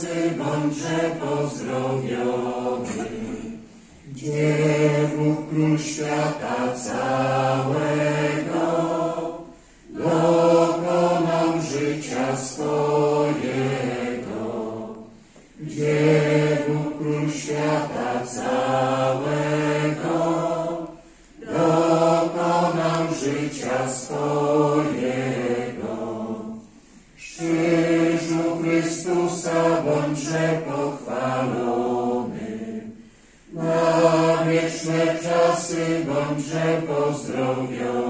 czasy bądźże pozdrowiony. Dziewu Król świata całego, dokonał życia swojego. Dziewu Król świata całego, dokonał życia swojego. Krzyżu Chrystusa bądźże pochwalony, na wieczne czasy bądźże pozdrowiony.